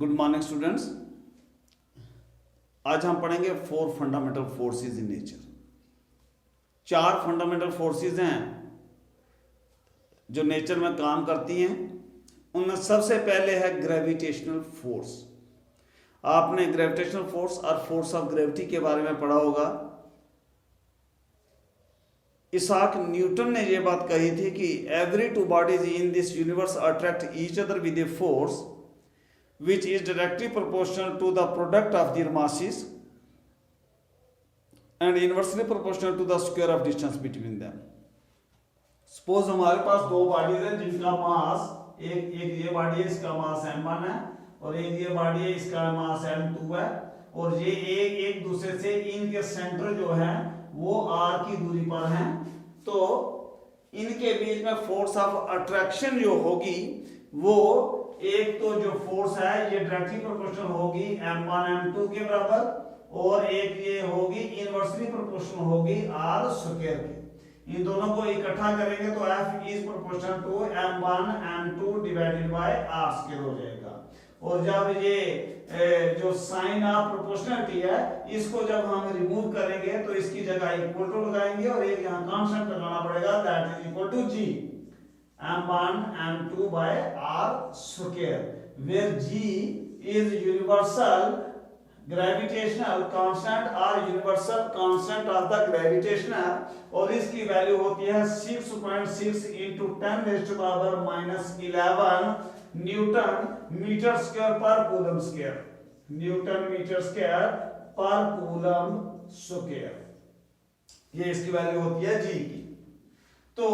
Good morning students. आज हम पढ़ेंगे 4 fundamental forces in nature. 4 fundamental forces हैं जो नेचर में काम करती हैं। उनमें सबसे पहले है ग्रेविटेशनल फोर्स। आपने ग्रेविटेशनल फोर्स और फोर्स ऑफ ग्रेविटी के बारे में पढ़ा होगा। इसाक न्यूटन ने यह बात कही थी कि every two bodies in this universe attract each other with a force which is directly proportional to the product of their masses and inversely proportional to the square of distance between them. Suppose हमारे पास दो bodies हैं जिनका मास एक ये body है, इसका मास m1 है और एक ये बॉडी है, इसका मास m2 है और ये एक दूसरे से इनके सेंटर जो है वो r की दूरी पर हैं। तो इनके बीच में फोर्स ऑफ अट्रैक्शन जो होगी वो एक तो जो फोर्स है ये डायरेक्टली प्रोपोर्शनल होगी m1 m2 के बराबर और एक ये होगी इनवर्सली प्रोपोर्शनल होगी r स्क्वायर के। इन दोनों को इकट्ठा करेंगे तो F is proportional to m1 m2 divided by r square हो जाएगा। और जब ये जो साइन ऑफ प्रोपोर्शनलिटी है इसको जब हम रिमूव करेंगे तो इसकी जगह इक्वल टू लगाएंगे और एक यहाँ कांस्टेंट लगाना पड़ेगा, that is equal to g m1 m2 by r square, where g is universal gravitational constant or universal constant of the gravitational और इसकी वैल्यू होती है 6.6 into 10 raised to power minus 11 newton metre square पर coulomb square, newton metre square पर coulomb square, ये इसकी value होती है g की। तो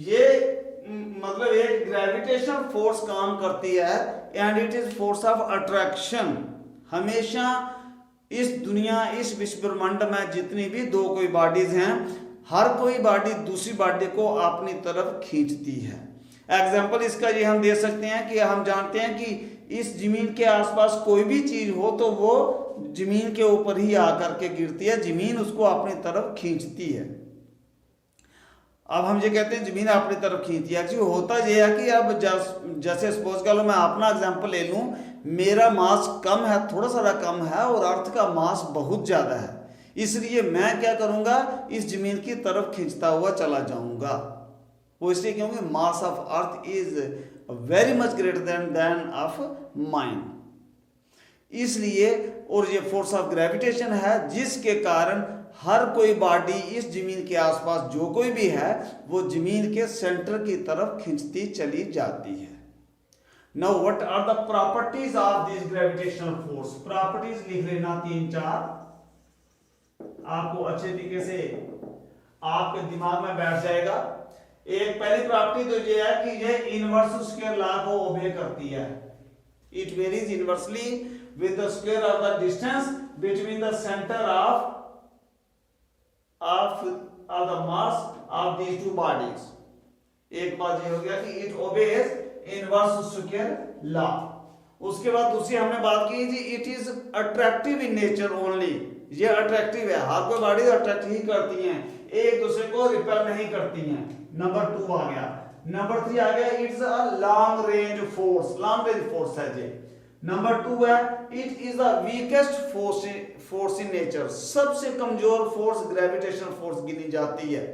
ये मतलब एक ग्रेविटेशनल फोर्स काम करती है and it is force of attraction. हमेशा इस दुनिया इस विश्व ब्रह्मांड में जितनी भी दो कोई बॉडीज हैं हर कोई बॉडी दूसरी बॉडी को अपनी तरफ खींचती है। एग्जांपल इसका ये हम दे सकते हैं कि हम जानते हैं कि इस जमीन के आसपास कोई भी चीज हो तो वो जमीन के ऊपर ही आकर के गिरती है, जमीन उसको अपनी तरफ खींचती है। अब हम ये कहते हैं जमीन अपनी तरफ खींचती है, एक्चुअली होता यह है कि अब जैसे सपोज कर लो मैं अपना एग्जांपल ले लूं, मेरा मास कम है, थोड़ा सा कम है और अर्थ का मास बहुत ज्यादा है, इसलिए मैं क्या करूंगा इस जमीन की तरफ खींचता हुआ चला जाऊंगा। वो इसलिए क्योंकि mass of earth is very much greater than of mine, इसलिए। और ये फोर्स ऑफ ग्रेविटेशन है जिसके कारण हर कोई बॉडी इस जमीन के आसपास जो कोई भी है वो जमीन के सेंटर की तरफ खींचती चली जाती है। Now what are the properties of this gravitational force? Properties लिख लेना 3-4, आपको अच्छे तरीके से आपके दिमाग में बैठ जाएगा। एक पहली प्रॉपर्टी तो ये है कि ये इनवर्स स्क्वायर लॉ को ओबे करती है। It varies inversely with the square of the distance between the centre of the mass of these two bodies। एक बात ये हो गया कि it obeys inverse square law। उसके बाद दूसरी हमने बात की थी it is attractive in nature only। ये अट्रैक्टिव है, हर कोई बॉडी अट्रैक्ट ही करती हैं, एक दूसरे को रिपेल नहीं करती हैं। नंबर 2 आ गया। नंबर 3 आ गया it's a long range force, long range force है ये। नंबर 2 है it is the weakest force in nature, सबसे कमजोर फोर्स ग्रेविटेशनल फोर्स गिनी जाती है,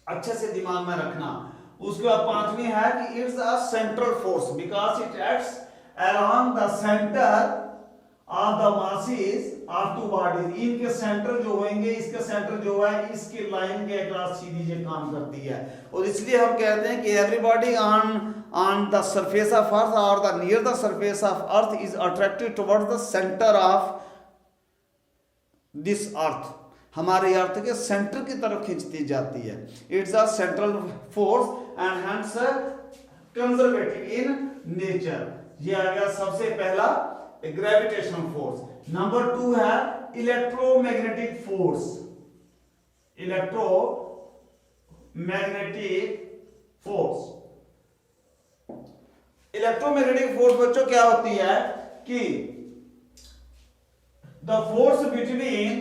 अच्छे से दिमाग में रखना। उसके बाद 5वीं है कि it's a central force because it acts along the centre of the masses of two bodies. इनके सेंटर जो होंगे, इसके सेंटर जो है इसके लाइन के अक्रॉस सीधी ये काम करती है और इसलिए हम कहते हैं कि everybody on the surface of earth or the near the surface of earth is attracted towards the center of this earth। हमारे अर्थ के सेंटर की तरफ खींचती जाती है। It's a central force and hence conservative in nature. ये आ गया सबसे पहला ग्रेविटेशनल फोर्स। नंबर 2 है electromagnetic force. Electromagnetic force, electromagnetic force बच्चों क्या होती है कि the force between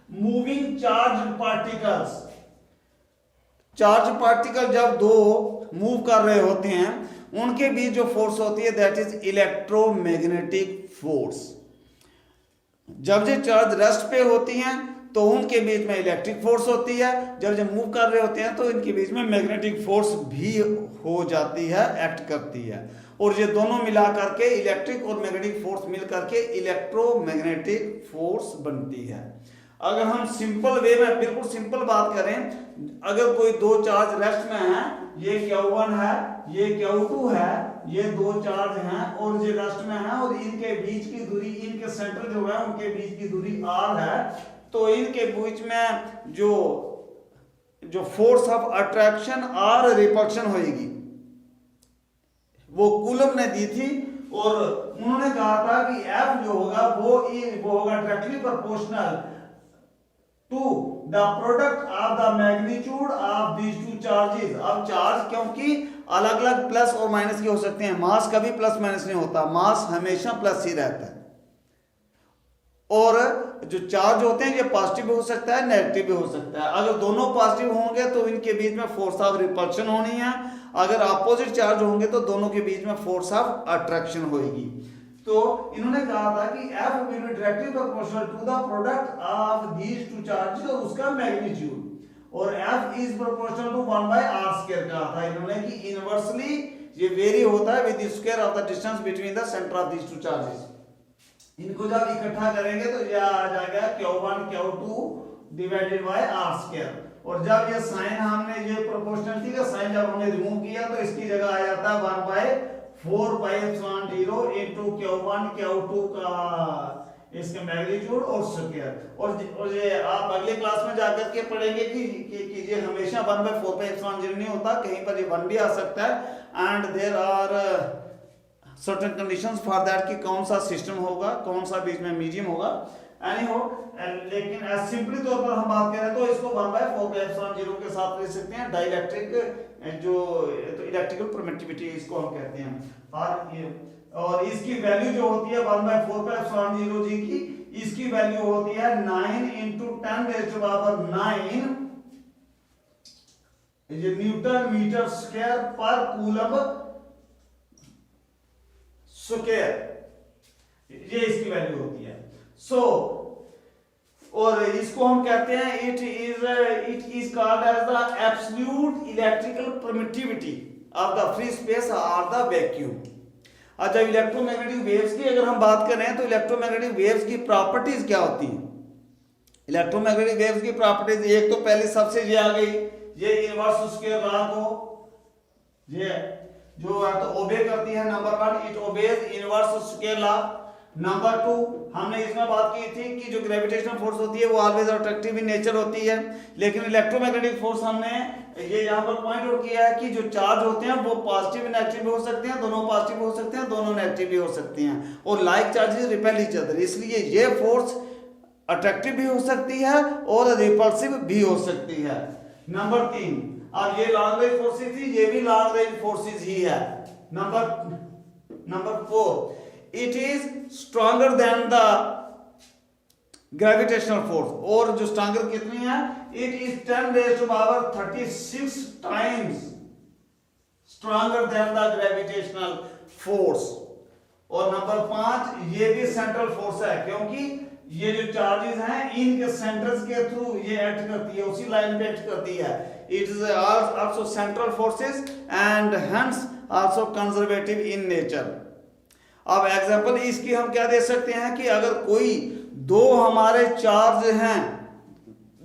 moving charge particles. Charge particle जब दो मूव कर रहे होते हैं उनके बीच जो फोर्स होती है दैट इज इलेक्ट्रोमैग्नेटिक फोर्स। जब ये चार्ज रेस्ट पे होती हैं तो उनके बीच में इलेक्ट्रिक फोर्स होती है, जब मूव कर रहे होते हैं तो इनके बीच में मैग्नेटिक फोर्स भी हो जाती है, एक्ट करती है, और ये दोनों मिला करके इलेक्ट्रिक और मैग्नेटिक फोर्स मिल करके इलेक्ट्रोमैग्नेटिक फोर्स बनती है। अगर हम सिंपल वे में बिल्कुल सिंपल बात करें, अगर कोई दो चार्ज रेस्ट में है, ये Q1 है, ये Q2 है, ये दो चार्ज हैं और ये रेस्ट में है और इनके बीच की दूरी, इनके सेंटर जो है उनके बीच की दूरी r है, तो इनके बीच में जो फोर्स ऑफ अट्रैक्शन और रिपल्शन होगी वो कूलम ने दी थी, और उन्होंने कहा था कि F जो होगा वो होगा directly proportional to the product of the magnitude of these two charges. अब चार्ज क्योंकि अलग अलग प्लस और माइनस के हो सकते हैं, मास कभी प्लस माइनस नहीं होता, मास हमेशा प्लस ही रहता है, और जो चार्ज होते हैं ये पॉजिटिव भी हो सकता है, नेगेटिव भी हो सकता है। अगर दोनों पॉजिटिव होंगे तो इनके बीच में फोर्स ऑफ रिपल्शन होनी है, अगर अपोजिट चार्ज होंगे तो दोनों के बीच में फोर्स ऑफ अट्रैक्शन होगी। तो इन्होंने कहा था कि F will be directly proportional to the product of these two charges और उसका मैग्नीट्यूड, और F is proportional to 1 by r square कहा था इन्होंने कि इनवर्सली ये वेरी होता है with the square of the distance between the center of these two charges। इनको जब इकट्ठा करेंगे तो यह आ जाएगा Q1 Q2 divided by r square, और जब ये साइन हमने ये प्रोपोर्शनलिटी का साइन जब हमने रिमूव किया तो इसकी जगह आ जाता है 1 by 4 pi epsilon 0 into Q1 Q2 का इसका मैग्नीट्यूड और स्क्वायर। और ये आप अगले क्लास में जाकर के पढ़ेंगे कि ये हमेशा 1 by 4 pi epsilon 0 नहीं होता, कहीं पर ये 1 भी आ सकता है, and there are certain conditions for that कि कौन सा सिस्टम होगा, कौन सा बीच में मीडियम होगा। एनीहो, लेकिन सिंपली तौर पर हम बात करें तो इसको 1 by 4 pi epsilon 0 के साथ लिख सकते हैं, डाइलेक्ट्रिक जो तो इलेक्ट्रिकल परमिटिविटी इसको हम कहते हैं, और इसकी वैल्यू जो होती है 1 by 4 pi epsilon 0 जी की, इसकी वैल्यू होती है 9 into 10 raised to power 9 newton metre square पर कूलम स्क्वायर, ये इसकी वैल्यू होती है। सो और इसको हम कहते हैं it is called as the absolute electrical permittivity of the free space और द वैक्यूम। अच्छा, इलेक्ट्रोमैग्नेटिक वेव्स की अगर हम बात करें तो इलेक्ट्रोमैग्नेटिक वेव्स की प्रॉपर्टीज क्या होती हैं? इलेक्ट्रोमैग्नेटिक वेव्स की प्रॉपर्टीज, एक तो पहली सबसे ये आ गई, ये इनवर्स स्क्वायर लॉ को ये जो है तो ओबे करती है। Number 1 it obeys inverse square law. Number 2 हमने इसमें बात की थी कि जो ग्रेविटेशनल फोर्स होती है वो ऑलवेज अट्रैक्टिव इन नेचर होती है, लेकिन इलेक्ट्रोमैग्नेटिक फोर्स हमने ये यहाँ पर पॉइंट आउट किया है कि जो चार्ज होते हैं वो पॉजिटिव नेगेटिव भी हो सकते हैं, दोनों पॉजिटिव हो सकते हैं, दोनों नेगेटिव भी हो सकते हैं, और like charges repel each other, इसलिए ये फोर्स अट्रैक्टिव भी हो सकती है और रिपल्सिव भी हो सकती है। नंबर 3, अब ये लॉन्ग रेंज फोर्सेस थी, ये भी लॉन्ग रेंज फोर्सेस ही है। Number 4 it is stronger than the gravitational force, और जो स्ट्रॉन्गर कितनी है, it is 10 raised to power 36 times stronger than the gravitational force. और नंबर 5 ये भी सेंट्रल फोर्स है, क्योंकि ये जो चार्जेस हैं इनके सेंटर्स के थ्रू ये एक्ट करती है, उसी लाइन पे एक्ट करती है। It is also central forces and hence also conservative in nature. अब एग्जांपल इसकी हम क्या दे सकते हैं कि अगर कोई दो हमारे चार्ज हैं,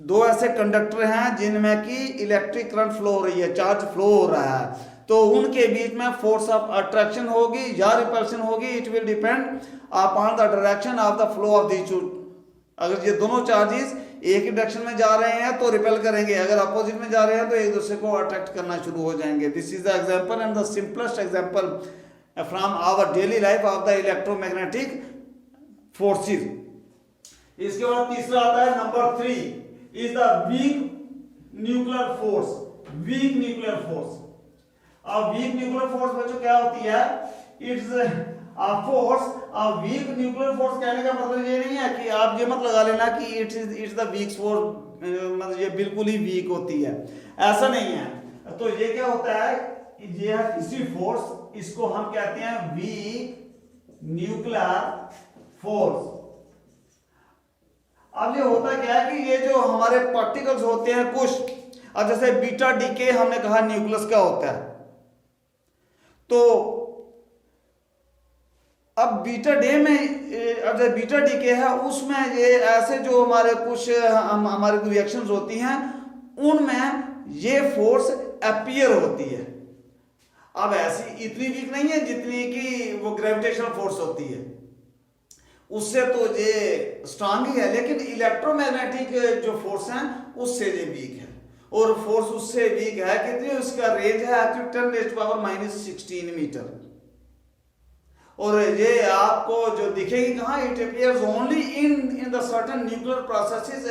दो ऐसे कंडक्टर हैं जिनमें कि इलेक्ट्रिक करंट फ्लो हो रही है, चार्ज फ्लो हो रहा है, तो उनके बीच में फोर्स ऑफ अट्रैक्शन होगी या रिपल्शन होगी, it will depend upon the direction of the flow of these to. अगर ये दोनों चार्जेस एक ही डायरेक्शन में जा रहे हैं तो रिपेल करेंगे, अगर अपोजिट में जा रहे हैं तो एक दूसरे को अट्रैक्ट करना शुरू हो जाएंगे। This is the example and the simplest example from our daily life of the electromagnetic forces. इसके बाद तीसरा आता है number 3 is the weak nuclear force. Weak nuclear force, अब वीक न्यूक्लियर फोर्स बच्चों क्या होती है? It's a force, a weak nuclear force कहने का मतलब ये नहीं है कि आप ये मत लगा लेना कि इट्स द वीक फोर्स, मतलब ये बिल्कुल ही वीक होती है, ऐसा नहीं है। तो ये क्या होता है, ये है किसी फोर्स, इसको हम कहते हैं वीक न्यूक्लियर फोर्स। अब ये होता क्या है कि ये जो हमारे पार्टिकल्स होते हैं कुछ, अब जैसे बीटा डीके हमने कहा न्यूक्लियस का होता है, तो अब बीटा डे में अब जैसे बीटा डीके है उसमें ये ऐसे जो हमारे कुछ हमारे रिएक्शंस होती हैं उनमें ये फोर्स अपीयर होती है। अब ऐसी इतनी वीक नहीं है जितनी कि वो ग्रेविटेशनल फोर्स होती है, उससे तो ये स्ट्रांग ही है, लेकिन इलेक्ट्रोमैग्नेटिक जो फोर्स है उससे ये वीक है। और फोर्स उससे वीक है कितनी, उसका रेंज है 10⁻⁻16 मीटर। और ये आपको जो दिखेगी कहाँ, it appears only in the certain nuclear processes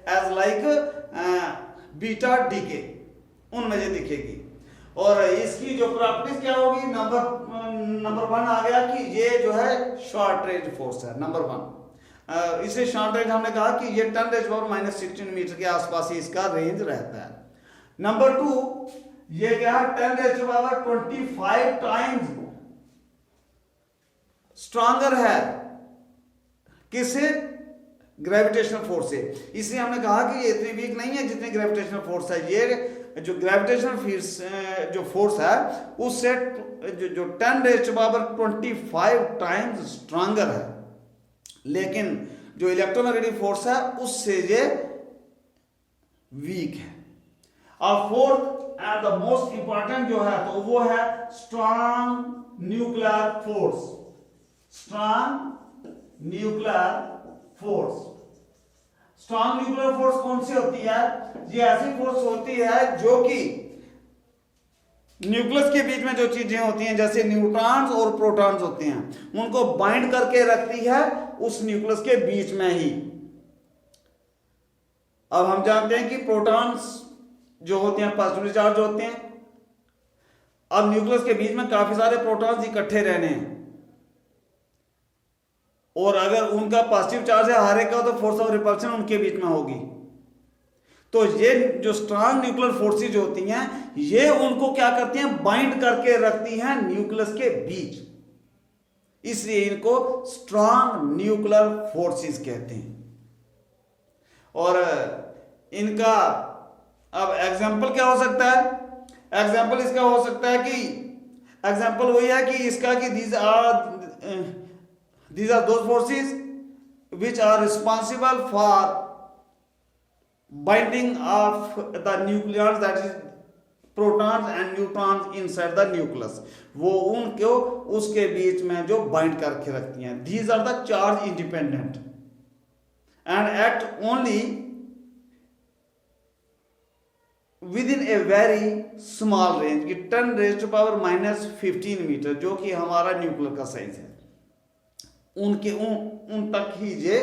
as like beta decay, उनमें ये दिखेगी। और इसकी जो प्रॉपर्टीज क्या होगी, नंबर 1 आ गया कि ये जो है शॉर्ट रेंज फोर्स है, नंबर 1। इसे शॉर्ट रेंज हमने कहा कि ये 10⁻⁻16 मीटर के आसपास ही इसका रेंज रहता है। नंबर 2, ये क्या है 10⁻25 टाइम्स स्ट्रॉन्गर है किससे, ग्रेविटेशनल फोर्स से। इसलिए हमने कहा कि ये इतनी वीक नहीं है जितनी ग्रेविटेशनल फोर्स है। ये जो ग्रेविटेशनल जो फोर्स है उससे जो 10⁻25 टाइम्स स्ट्रॉन्गर है, लेकिन जो इलेक्ट्रोमैग्नेटिक फोर्स है उससे ये वीक है। और fourth and the most important जो है तो वो है strong nuclear force. Strong nuclear force, strong nuclear force कौन सी होती है, ये ऐसी फोर्स होती है जो कि न्यूक्लियस के बीच में जो चीजें होती हैं जैसे न्यूट्रॉन्स और प्रोटॉन्स होते हैं उनको बाइंड करके रखती है उस न्यूक्लियस के बीच में ही। अब हम जानते हैं कि प्रोटॉन्स जो होते हैं पॉजिटिव चार्ज होते हैं। अब न्यूक्लियस के बीच में काफी सारे प्रोटॉन्स इकट्ठे रहने हैं और अगर उनका पॉजिटिव चार्ज है हर एक का तो फोर्स ऑफ रिपल्शन उनके बीच में होगी। तो ये जो स्ट्रॉन्ग न्यूक्लियर फोर्सेज होती हैं ये उनको क्या करती हैं, बाइंड करके रखती हैं न्यूक्लियस के बीच, इसलिए इनको स्ट्रॉन्ग न्यूक्लियर फोर्सेज कहते हैं। और इनका अब एग्जाम्पल क्या हो सकता है, एग्जाम्पल इसका हो सकता है कि एग्जाम्पल वही है कि इसका कि these are those forces which are responsible for binding of the nucleons, that is protons and neutrons inside the nucleus, वो उनको उसके बीच में जो बाइंड करके रखती हैं। These are the charge independent and act only within a very small range, 10⁻⁻15 metre, जो कि हमारा न्यूक्लियर का साइज है, उनके उन तक ही ये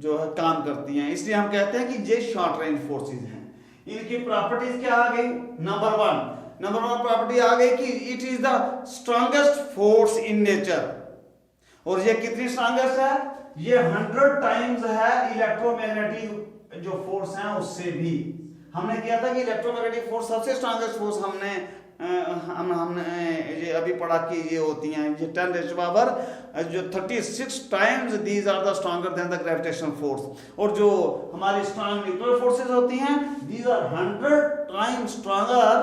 जो है काम करती हैं। इसलिए हम कहते हैं कि ये शॉर्ट रेंज फोर्सेस हैं। इनकी प्रॉपर्टीज क्या आ गई, नंबर 1 प्रॉपर्टी आ गई कि it is the strongest force in nature. और ये कितनी स्ट्रॉन्गेस्ट है, ये 100 टाइम्स है इलेक्ट्रोमैग्नेटिक जो फोर्स है उससे भी। हमने किया था कि इलेक्ट्रोमैग्नेटिक फोर्स सबसे स्ट्रॉन्गेस्ट फोर्स हमने ये अभी पढ़ा कि ये होती हैं ये 10⁻⁻ जो 36 times these are the stronger than the gravitational force. और जो हमारी स्ट्रॉन्ग न्यूक्लियर फोर्सेस होती हैं these are 100 times stronger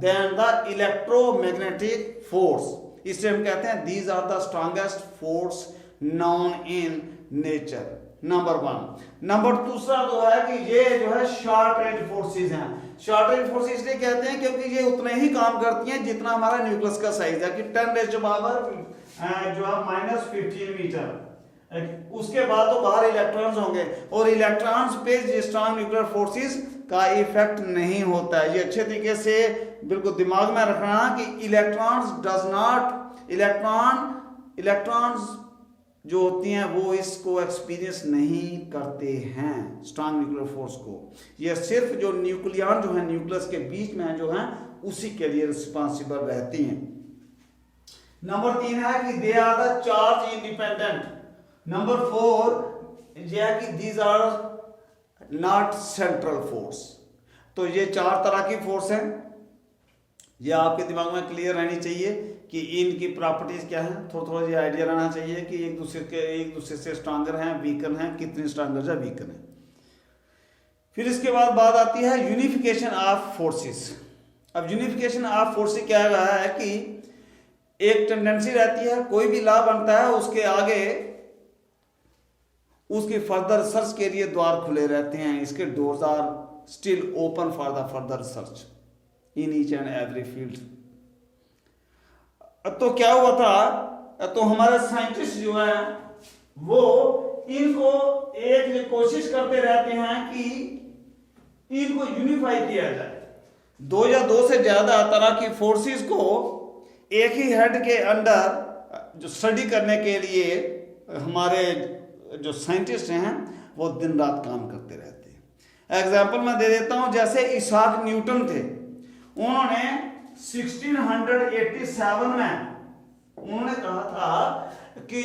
than the electromagnetic force. इसलिए हम कहते हैं these are the strongest force known in nature, number 1। Number दूसरा तो है कि ये जो है शॉर्ट रेंज फोर्सेस हैं। शॉर्ट रेंज फोर्सेस इसलिए कहते हैं क्योंकि ये उतने ही काम करती हैं जितना हमारा न्यूक्लियस का साइज है कि 10⁻⁻ जो है -15 मीटर। उसके बाद तो बाहर इलेक्ट्रॉन्स होंगे और इलेक्ट्रॉन्स पे स्ट्रॉन्ग न्यूक्लियर फोर्सेस का इफेक्ट नहीं होता है। ये अच्छे तरीके से बिल्कुल दिमाग में रखना कि इलेक्ट्रॉन्स जो होती हैं वो इसको एक्सपीरियंस नहीं करते हैं स्ट्रॉन्ग न्यूक्लियर फोर्स को। ये सिर्फ जो न्यूक्लियन जो है न्यूक्लियस के बीच में जो है उसी के लिए रिस्पॉन्सिबल रहती हैं। नंबर 3 है कि they are the charge independent. Number 4 ये है कि these are not central force. तो ये 4 तरह की फोर्स हैं। ये आपके दिमाग में क्लियर रहनी चाहिए कि इनकी प्रॉपर्टीज क्या है, थोड़ा थोड़ा ये आइडिया रहना चाहिए कि एक दूसरे से स्ट्रांगर हैं, वीकर हैं, कितने स्ट्रांगर या वीकर हैं। फिर इसके बाद बात आती है यूनिफिकेशन ऑफ फोर्सेस। अब यूनिफिकेशन ऑफ फोर्सेस क्या है कि एक टेंडेंसी रहती है, कोई भी लॉ बनता है उसके आगे उसके फर्दर रिसर्च के लिए द्वार खुले रहते हैं, इसके doors are still open for the further research in each and every field. तो क्या हुआ था, तो हमारे साइंटिस्ट जो है वो इनको एक कोशिश करते रहते हैं कि इनको यूनिफाई किया जाए, दो या दो से ज्यादा तरह की फोर्सेस को एक ही हेड के अंडर जो स्टडी करने के लिए हमारे जो साइंटिस्ट हैं वो दिन रात काम करते रहते हैं। एग्जाम्पल मैं दे देता हूं, जैसे इसाक न्यूटन थे, उन्होंने 1687 में उन्होंने कहा था कि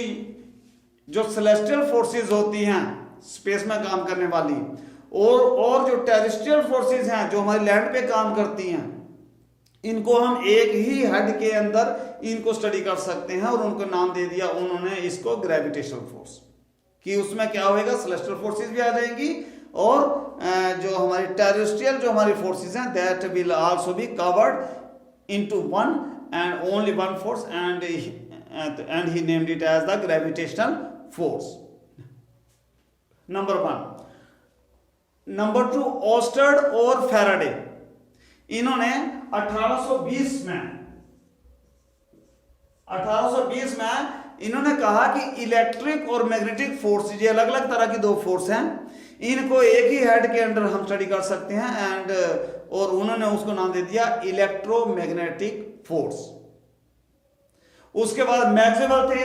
जो सेलेस्टियल फोर्सेस होती हैं स्पेस में काम करने वाली और जो टेरेस्ट्रियल फोर्सेस हैं जो हमारी लैंड पे काम करती हैं, इनको हम एक ही हेड के अंदर इनको स्टडी कर सकते हैं और उनको नाम दे दिया उन्होंने इसको ग्रेविटेशनल फोर्स, कि उसमें क्या होएगा, सेलेस्टियल फोर्सेस भी आ जाएंगी और जो हमारी टेरेस्ट्रियल जो हमारी फोर्सेस हैं that will also be covered into one and only one force and he named it as the gravitational force. Number 1। Number 2, ऑस्टर्ड और फैराडे, इन्होंने 1820 में इन्होंने कहा कि इलेक्ट्रिक और मैग्नेटिक फोर्स, ये अलग अलग तरह की दो फोर्स हैं, इनको एक ही हेड के अंडर हम स्टडी कर सकते हैं एंड और उन्होंने उसको नाम दे दिया इलेक्ट्रोमैग्नेटिक फोर्स। उसके बाद मैक्सवेल थे,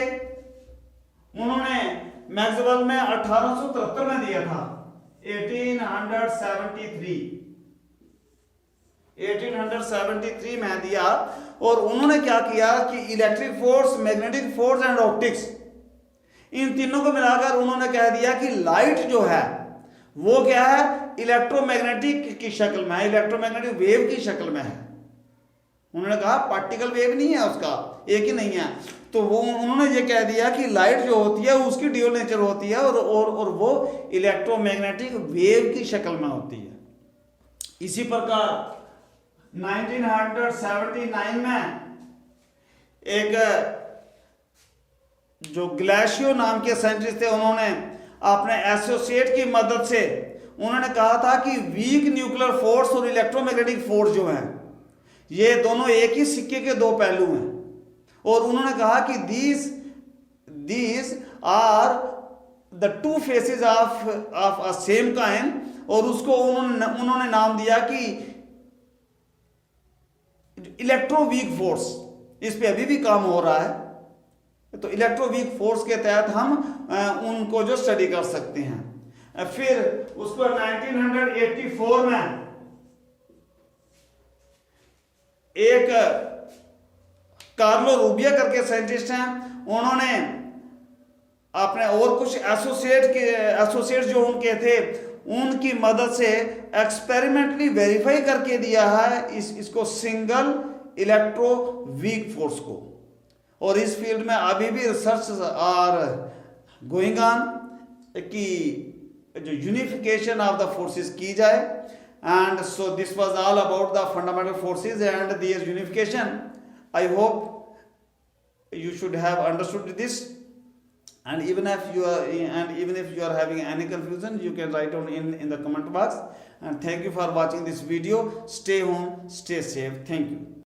उन्होंने मैक्सवेल में 1873 में दिया था 1873 में दिया और उन्होंने क्या किया कि electric force, magnetic force and optics, इन तीनों को मिलाकर उन्होंने कह दिया कि लाइट जो है वो क्या है, इलेक्ट्रोमैग्नेटिक की शक्ल में है, इलेक्ट्रोमैग्नेटिक वेव की शक्ल में है। उन्होंने कहा पार्टिकल वेव नहीं है, उसका एक ही नहीं है, तो वो उन्होंने ये कह दिया कि लाइट जो होती है उसकी ड्यूअल नेचर होती है और वो इलेक्ट्रोमैग्नेटिक वेव की शक्ल में होती है। इसी प्रकार 1979 में एक जो ग्लेशियो नाम के साइंटिस्ट थे, उन्होंने अपने एसोसिएट की मदद से उन्होंने कहा था कि वीक न्यूक्लियर फोर्स और इलेक्ट्रोमैग्नेटिक फोर्स जो है ये दोनों एक ही सिक्के के दो पहलू हैं, और उन्होंने कहा कि these are the two faces of a same coin, और उसको उन्होंने नाम दिया कि इलेक्ट्रोवीक फोर्स। इस पे अभी भी काम हो रहा है, तो इलेक्ट्रोवीक फोर्स के तहत हम उनको जो स्टडी कर सकते हैं। फिर उसको 1984 में एक कार्लो रूबिया करके साइंटिस्ट हैं, उन्होंने अपने और कुछ एसोसिएट जो उनके थे उनकी मदद से एक्सपेरिमेंटली वेरीफाई करके दिया है इसको सिंगल इलेक्ट्रो वीक फोर्स को। और इस फील्ड में अभी भी रिसर्च आर गोइंग ऑन कि जो यूनिफिकेशन ऑफ द फोर्सेस की जाए। And so this was all about the fundamental forces and their unification. I hope you should have understood this, and even if you are having any confusion, you can write on in the comment box. And thank you for watching this video. Stay home, stay safe. Thank you.